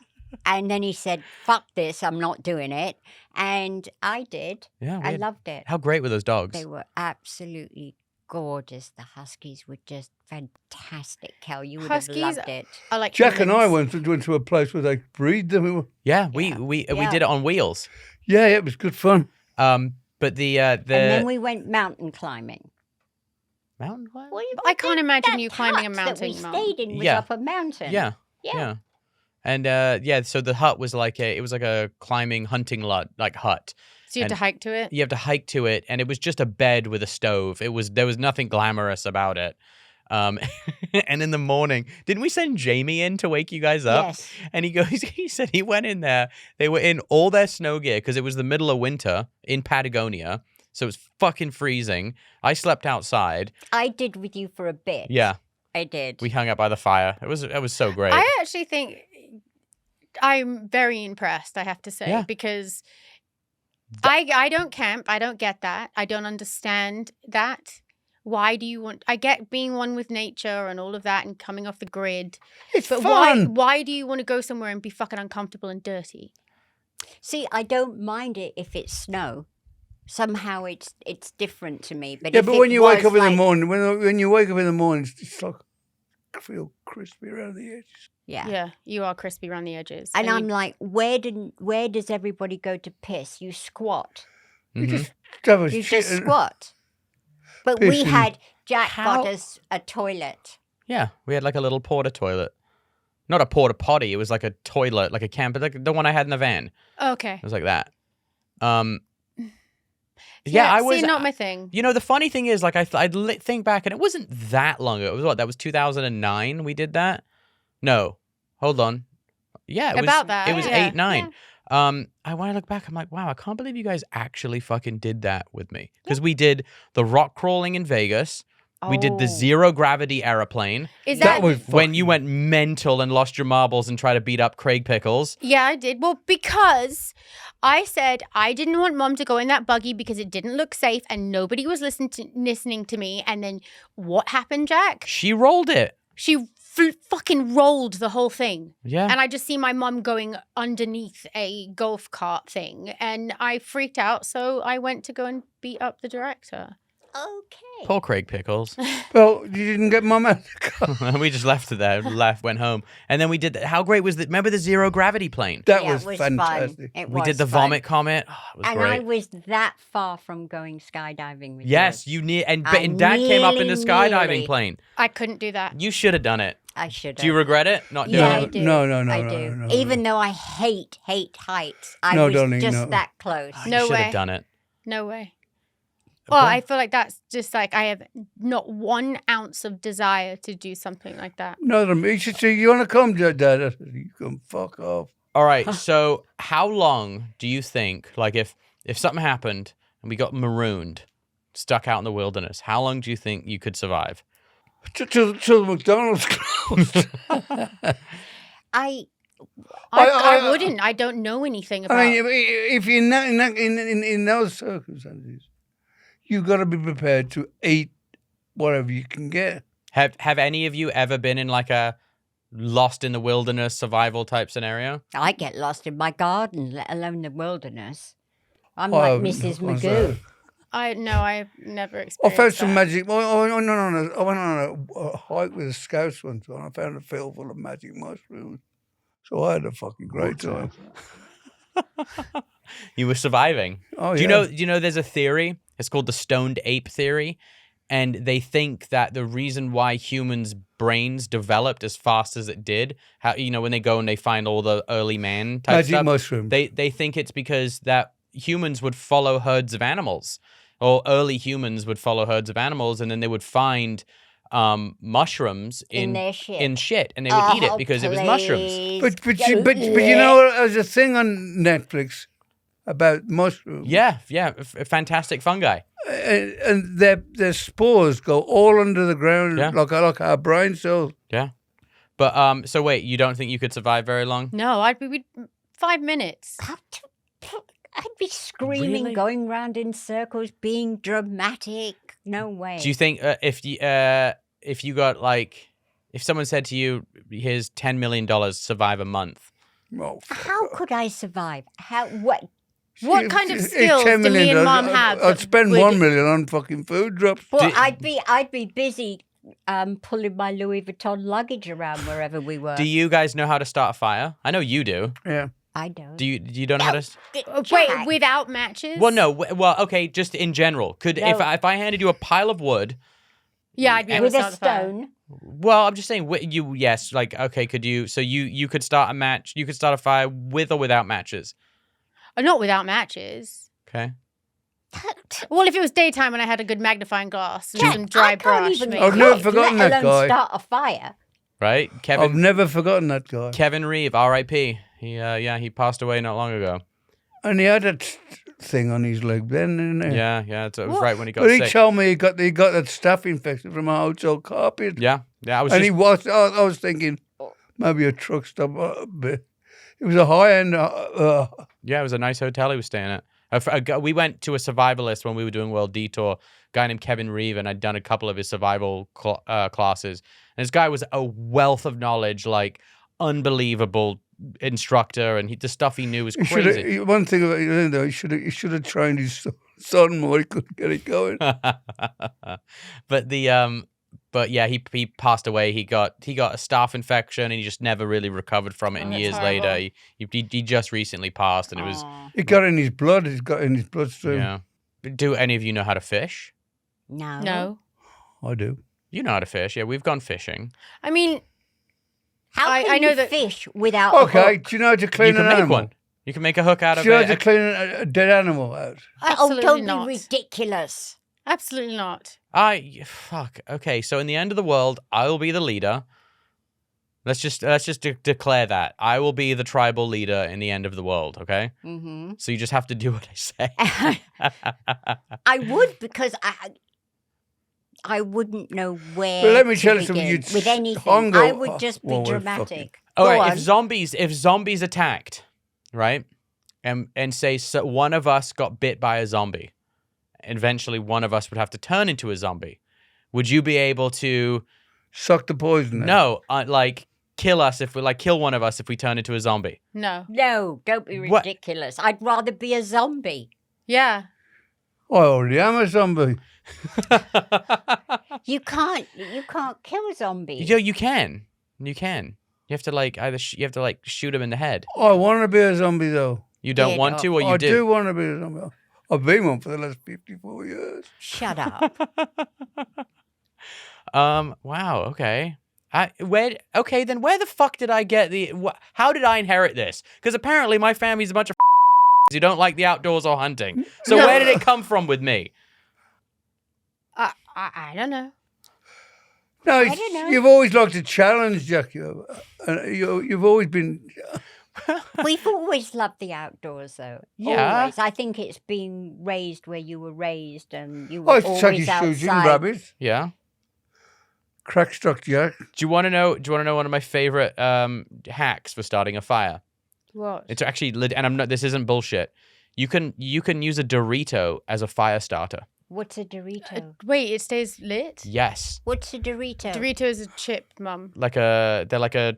And then he said, fuck this, I'm not doing it. And I did. Yeah, I loved it. How great were those dogs? They were absolutely gorgeous. The huskies were just fantastic, Kel. You would Huskies have loved it. I like Jack and I humans. went to a place where they breed them. Yeah, we Yeah. did it on wheels. Yeah, it was good fun. But the And then we went mountain climbing. mountain climb? I can't imagine That you climbing a hut mountain. that we Mum. stayed in was Yeah. up a mountain. Yeah. And so the hut was like a climbing hunting hut. So you have to And- hike to it? You have to hike to it, and it was just a bed with a stove. There was nothing glamorous about it. And in the morning, didn't we send Jamie in to wake you guys up? Yes. And he said he went in there. They were in all their snow gear because it was the middle of winter in Patagonia. So it was fucking freezing. I slept outside. I did with you for a bit. Yeah. I did. We hung out by the fire. It was so great. I actually think I'm very impressed, I have to say, Yeah. because I don't camp. I don't get that. I don't understand that. Why do you want... I get being one with nature and all of that and coming off the grid. It's But fun. why do you want to go somewhere and be fucking uncomfortable and dirty? See, I don't mind it if it's snow. Somehow it's different to me. But Yeah, if but it when you wake was up in the like- morning, when you wake up in the morning, it's like I feel crispy around the edges. Yeah, you are crispy around the edges. And I'm you- like, where does everybody go to piss? You squat. You Mhm. just have a You shit just and- squat. But we Pissing. had Jack How- got us a toilet. Yeah, we had like a little porta toilet. Not a porta potty. It was like a toilet, like a camper, like the one I had in the van. Okay. It was like that. Yeah, I was. See, not my thing. You know, the funny thing is, like, I think back, and it wasn't that long ago. It was what? That was 2009. We did that. No, hold on. Yeah, it About was. that, It was yeah. 8, 9. When I look back, I'm like, wow, I can't believe you guys actually fucking did that with me because we did the rock crawling in Vegas. We did the Oh. zero gravity aeroplane. Is That was When you fucking- went mental and lost your marbles and tried to beat up Craig Pickles. Yeah, I did. Well, because I said I didn't want Mom to go in that buggy because it didn't look safe and nobody was listening to me. And then what happened, Jack? She rolled it. She fucking rolled the whole thing. Yeah. And I just see my mum going underneath a golf cart thing. And I freaked out. So I went to go and beat up the director. Okay. Poor Craig Pickles. Well, you didn't get Mum out of the car. We just left it there, went home. And then we did, how great was that? Remember the zero gravity plane? That Yeah, was it was fantastic. Fun. It We was did the fun. vomit comet. Oh, it was And great. I was that far from going skydiving with Yes, yours. and I Dad came up in the nearly- skydiving plane. I couldn't do that. You should have done it. I should have. Do you regret it? Not doing Yeah, it? I do. No, I no, do. no, Even though I hate heights, I No, was darling, just no. that close. Oh, you No should way. have done it. No way. Well, I feel like that's just like I have not 1 ounce of desire to do something like that. No, he should say, you want to come, Dad? I said, you can fuck off. All right. So how long do you think, like if something happened and we got marooned, stuck out in the wilderness, how long do you think you could survive? Till the McDonald's closed. I I wouldn't. I don't know anything about I mean, if you're not in those circumstances, you got to be prepared to eat whatever you can get. Have any of you ever been in like a lost in the wilderness survival type scenario? I get lost in my garden, let alone the wilderness. I'm Oh, like Mrs. no, Magoo. I've never I experienced found some that. magic. I went on a hike with the scouts once, and I found a field full of magic mushrooms. So I had a fucking great time. You were surviving. Oh, Do you yeah. know there's a theory? It's called the stoned ape theory. And they think that the reason why humans' brains developed as fast as it did, when they go and they find all the early man type Magic stuff, mushrooms. they think it's because that humans would follow herds of animals, or early humans would follow herds of animals, and then they would find mushrooms In their shit. in shit, and they would eat it Oh, because it was mushrooms. please. But you know, there's a thing on Netflix about mushrooms. Yeah, fantastic fungi. And their spores go all under the ground, Yeah. like our brain cells. Yeah, but so wait, you don't think you could survive very long? No, I'd be 5 minutes. I'd be screaming, Really? going round in circles, being dramatic. No way. Do you think if you got like, if someone said to you, "Here's $10 million, survive a month," Oh, How could I survive? What? What kind of skills do me and Mom have? I'd that spend would- $1 million on fucking food drops. Well, Do- I'd be busy pulling my Louis Vuitton luggage around wherever we were. do you guys know how to start a fire? I know you do. Yeah. I don't. Do you don't know how to? Wait, Jack. without matches? Well, no. Well, okay. Just in general, could No. if I handed you a pile of wood? Yeah, I'd be able With to a start the fire. stone. Well, I'm just saying. Yes. Like, okay. Could you? So you could start a match. You could start a fire with or without matches. Not without matches. Okay. Well, if it was daytime and I had a good magnifying glass and Jack, some dry I can't brush, even maybe. I've never cook, forgotten let that alone guy. start a fire. Right. I've Kevin never forgotten that guy. Kevin Reeve, R.I.P. He passed away not long ago. And he had that thing on his leg then, didn't he? Yeah. It was right when he got But he sick. told me he got that staph infection from a hotel carpet. Yeah. I was And just he was. I was thinking maybe a truck stop. But it was a high end. Yeah, it was a nice hotel he was staying at. We went to a survivalist when we were doing World Detour. A guy named Kevin Reeve, and I'd done a couple of his survival classes. And this guy was a wealth of knowledge, like unbelievable instructor, and the stuff he knew was crazy. One thing about it, though, he should have trained his son more. He couldn't get it going. But yeah, he passed away. He got a staph infection, and he just never really recovered from it. And that's years horrible. later, he just recently passed, and it was Aw, It got in his blood. It's got in his bloodstream. yeah. Do any of you know how to fish? no. No. I do. You know how to fish. Yeah, we've gone fishing. I mean, How I can know you that- fish without Okay, a hook? do you know how to clean You can an make animal? one. You can make a hook out Do of you know how to it. clean a dead animal out? Oh, absolutely don't not. be ridiculous. Absolutely not. Fuck. Okay, so in the end of the world, I will be the leader. Let's just declare that I will be the tribal leader in the end of the world. Okay, Mm-hmm. so you just have to do what I say. I would because I wouldn't know where. But let me to tell you something. begin You'd with anything. hunger- I would just be well, fucking- dramatic. All Go right, on. if zombies attacked, right, and say one of us got bit by a zombie, eventually one of us would have to turn into a zombie. Would you be able to? Suck the poison out. No, like kill us if we kill one of us if we turn into a zombie. No. No, don't be What? ridiculous. I'd rather be a zombie. Yeah. I already am a zombie. You can't kill zombies. You can. You have to either you have to shoot him in the head. I want to be a zombie, though. You don't Yeah, want to, or you I do? do want to be a zombie. I've been one for the last 54 years. Shut up. Wow. Okay. Then where the fuck did I get how did I inherit this? Because apparently my family's a bunch of who don't like the outdoors or hunting. So where did it come from with me? I don't know. No, I don't know. you've always liked a challenge, Jack. You've always been. We've always loved the outdoors, though. Yeah. Always. I think it's been raised where you were raised, and you were I used to take always you shooting outside. rabbits. Yeah. Crackstock Jack. Do you want to know one of my favorite hacks for starting a fire? What? It's actually and I'm not. This isn't bullshit. You can use a Dorito as a fire starter. What's a Dorito? Wait, it stays lit? Yes. What's a Dorito? Dorito is a chip, Mum. They're like a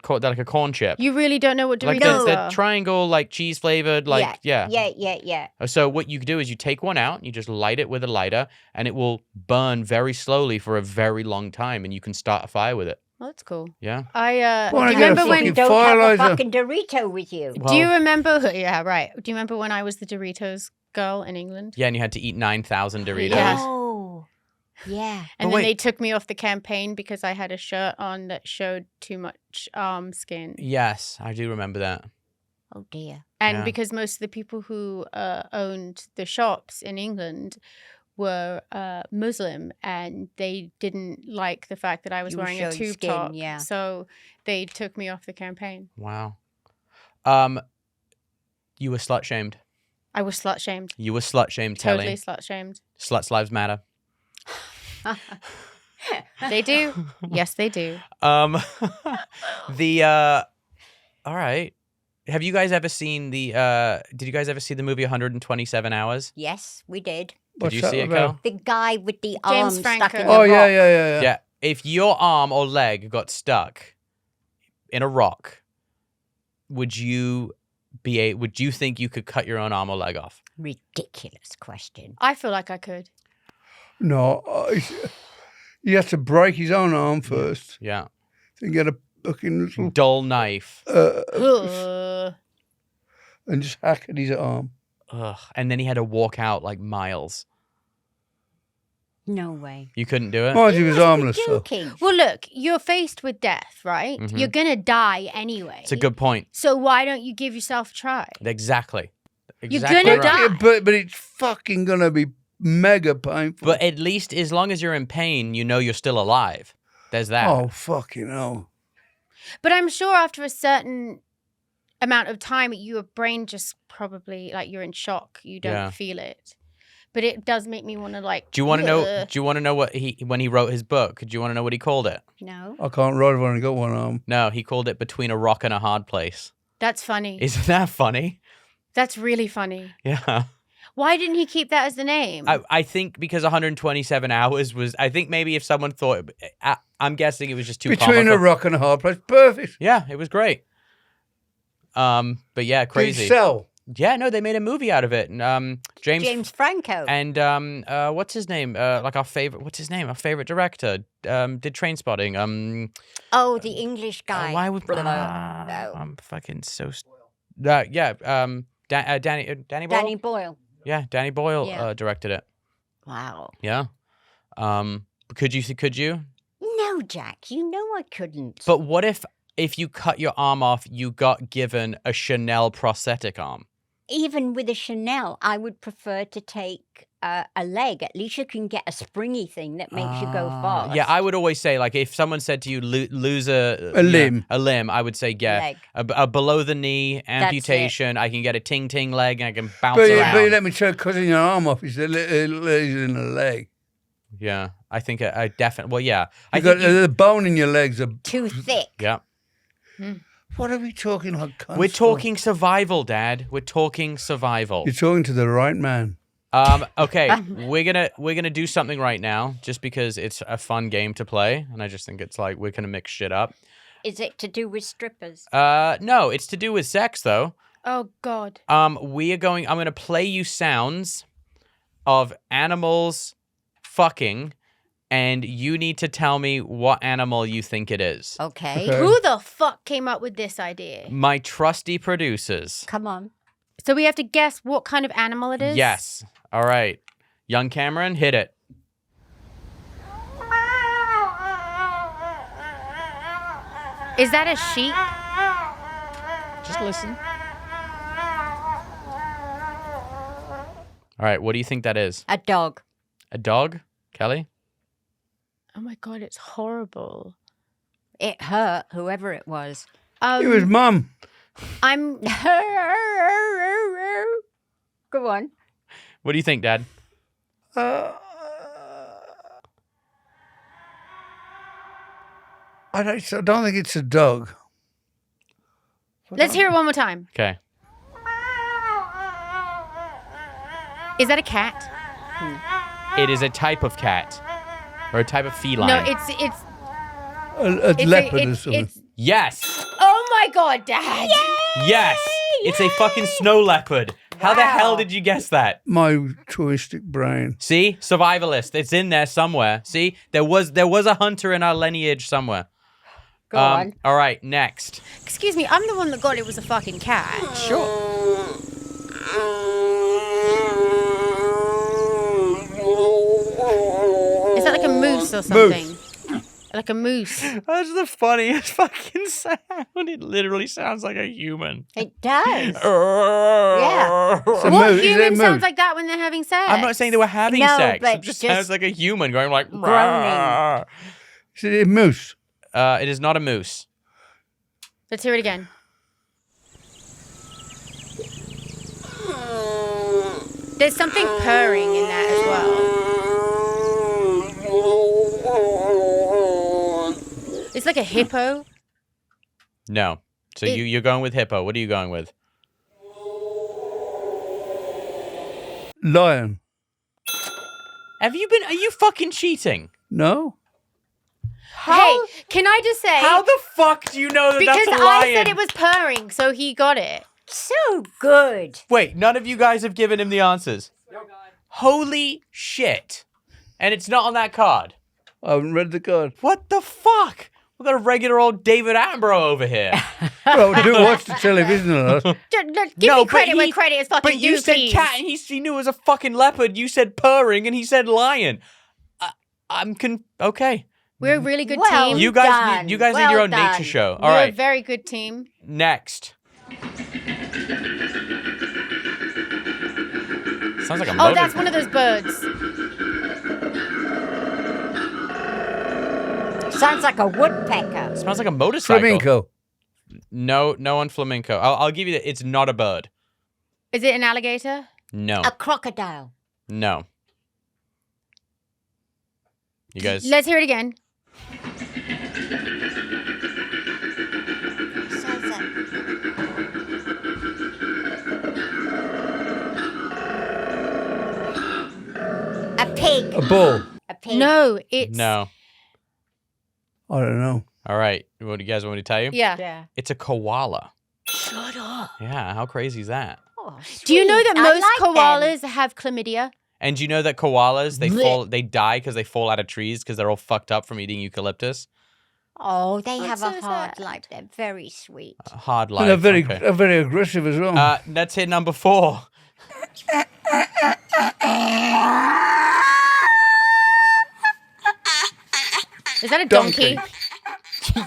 corn chip. You really don't know what Doritos They're are? triangle, cheese flavored, yeah. Yeah. So what you do is you take one out, you just light it with a lighter, and it will burn very slowly for a very long time, and you can start a fire with it. Oh, that's cool. Yeah. Do Wanna you get a remember when? fucking Don't have a Firelighter. fucking Dorito with you. Well, Do you remember? Yeah, right. Do you remember when I was the Doritos girl in England? Yeah, and you had to eat 9,000 Doritos. Yeah. Oh, yeah. And But then wait. they took me off the campaign because I had a shirt on that showed too much arm skin. Yes, I do remember that. Oh dear. And Yeah. because most of the people who owned the shops in England were Muslim, and they didn't like the fact that I was You were wearing a showing tube skin, top. yeah. So they took me off the campaign. Wow. You were slut shamed. I was slut shamed. You were slut shamed, Totally Kelly. slut shamed. Sluts lives matter. They do. Yes, they do. All right. Have you guys ever seen did you guys ever see the movie 127 Hours? Yes, we did. Did you that see it, about? Cal? The guy with the James arm Franco. stuck in the Oh, rock. yeah. Yeah. If your arm or leg got stuck in a rock, would you think you could cut your own arm or leg off? Ridiculous question. I feel like I could. No, he has to break his own arm first. Yeah. Then get a fucking little Dull knife. Ugh. and just hack at his arm. Ugh. And then he had to walk out miles. No way. You couldn't do it? Mind you, he was Must be armless, so. joking. Well, look, you're faced with death, right? Mhm. You're going to die anyway. It's a good point. So why don't you give yourself a try? Exactly. You're Exactly gonna right. die. Yeah, but it's fucking gonna be mega painful. But at least as long as you're in pain, you know you're still alive. There's that. Oh, fucking hell. But I'm sure after a certain amount of time, your brain just probably, you're in shock. You don't Yeah. feel it. But it does make me want to, Do you want to know? ugh. Do you want to know what when he wrote his book? Do you want to know what he called it? No. I can't ride if I only got one arm. No, he called it Between a Rock and a Hard Place. That's funny. Isn't that funny? That's really funny. Yeah. Why didn't he keep that as the name? I think because 127 hours was. I think maybe if someone thought, I'm guessing it was just too Between comical. a rock and a hard place. Perfect. Yeah, it was great. But yeah, Did crazy. it sell? Yeah, no, they made a movie out of it. And, James Franco. and what's his name? Our favorite. What's his name? Our favorite director. Did Train Spotting. Oh, the English guy. Why would No. I'm fucking so. Yeah. Danny Boyle. Danny Boyle. Yeah, Danny Boyle Yeah. directed it. Wow. Yeah. Could you? No, Jack, you know I couldn't. But what if you cut your arm off, you got given a Chanel prosthetic arm? Even with a Chanel, I would prefer to take a leg. At least you can get a springy thing that makes you go fast. Yeah, I would always say if someone said to you lose a limb. a limb, I would say Leg. a below the knee amputation. I can get a ting lang leg and I can bounce But around. let me tell you, cutting your arm off is in the leg. Yeah, I think I definitely. Well, yeah, I You think got the bone in your legs. Too thick. yeah. What are we talking about? We're talking survival, Dad. We're talking survival. You're talking to the right man. Okay, we're gonna do something right now, just because it's a fun game to play, and I just think it's like we're gonna mix shit up. Is it to do with strippers? No, it's to do with sex though. Oh God. I'm gonna play you sounds of animals fucking, and you need to tell me what animal you think it is. Okay. Okay. Who the fuck came up with this idea? My trusty producers. Come on. So we have to guess what kind of animal it is? Yes. All right. Young Cameron, hit it. Is that a sheep? Just listen. All right, what do you think that is? A dog. A dog? Kelly? Oh my God, it's horrible. It hurt whoever it was. It was Mum. I'm Go on. What do you think, Dad? I don't think it's a dog. Let's hear it one more time. Okay. Is that a cat? It is a type of cat. Or a type of feline. No, it's A leopard or something. it's Yes! Oh my God, Dad. Yes! It's a fucking snow leopard. How the hell did you guess that? My twistic brain. See? Survivalist. It's in there somewhere. See? There was a hunter in our lineage somewhere. Go on. All right, next. Excuse me, I'm the one that got it was a fucking cat. Sure. Is that like a moose or something? Like a moose. That's the funniest fucking sound. It literally sounds like a human. It does. Yeah. It's a What moose. Is it a human sounds moose? like that when they're having sex? I'm not saying they were having No, sex. but It just just sounds like a human going like groaning. "Rawr." Is it a moose? It is not a moose. Let's hear it again. There's something purring in that as well. It's like a hippo. No. So you're going with hippo. What are you going with? Lion. Are you fucking cheating? No. Hey, can I just say? How the fuck do you know that because that's a lion? I said it was purring, so he got it. So good. Wait, none of you guys have given him the answers. Holy shit. And it's not on that card. I haven't read the card. What the fuck? We've got a regular old David Attenborough over here. Well, I do watch the television a lot. Give No, me but credit he- where credit is fucking But you said please. cat and he knew it was a fucking leopard. You said purring and he said lion. Okay. We're a really good Well team. You guys done. need your Well own done. nature show. We're All a right. very good team. Next. Sounds like a Oh, motor. that's one of those birds. Sounds like a woodpecker. Smells like a motorcycle. Flamenco. No on flamenco. I'll give you that. It's not a bird. Is it an alligator? No. A crocodile. No. You guys. Let's hear it again. Sounds like a pig. A bull. A pig. No, it's No. I don't know. All right. What do you guys want me to tell you? Yeah. Yeah. It's a koala. Shut up. Yeah. How crazy is that? Oh, Do you know sweet. that I most like them. koalas have chlamydia? And do you know that koalas Blech. they die because they fall out of trees because they're all fucked up from eating eucalyptus? Oh, they That's have so a hard sad. life. They're very sweet. Hard life. And they're very, okay. they're very aggressive as well. Let's hit number 4. Is that a donkey?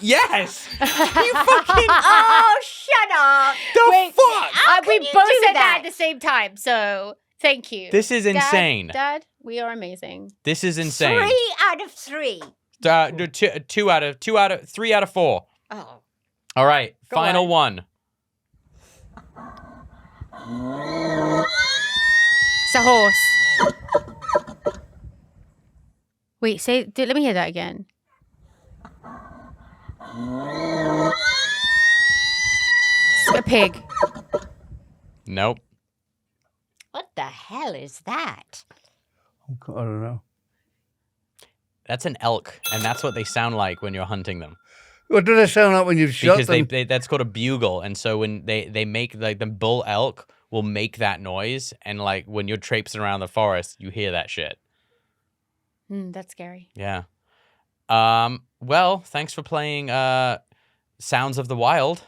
Yes. You fucking. Oh, shut up. The fuck? We can you both do said that that? at the same time, so thank you. This is Dad, insane. Dad, we are amazing. This is insane. 3 out of 3. No, 3 out of 4. Oh. All right. Go Final on. one. It's a horse. Wait, let me hear that again. A pig. Nope. What the hell is that? I don't know. That's an elk, and that's what they sound like when you're hunting them. What do they sound like when you've shot Because them? that's called a bugle, and so when they make like the bull elk will make that noise, and like when you're traipsing around the forest, you hear that shit. That's scary. Yeah. Well, thanks for playing Sounds of the Wild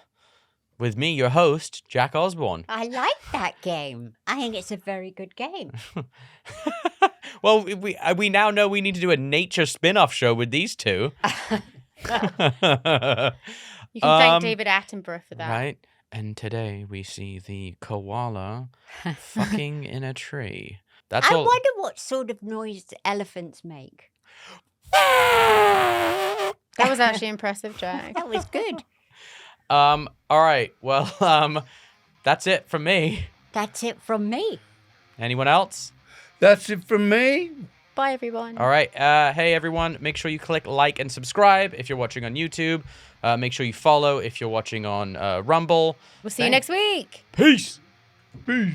with me, your host, Jack Osbourne. I like that game. I think it's a very good game. Well, we now know we need to do a nature spin-off show with these two. You can thank David Attenborough for that. Right? And today we see the koala fucking in a tree. That's I all. wonder what sort of noise elephants make. That was actually impressive, Jack. That was good. All right. Well, that's it from me. That's it from me. Anyone else? That's it from me. Bye, everyone. All right. Hey, everyone. Make sure you click like and subscribe if you're watching on YouTube. Make sure you follow if you're watching on Rumble. We'll see you next week. Peace. Peace.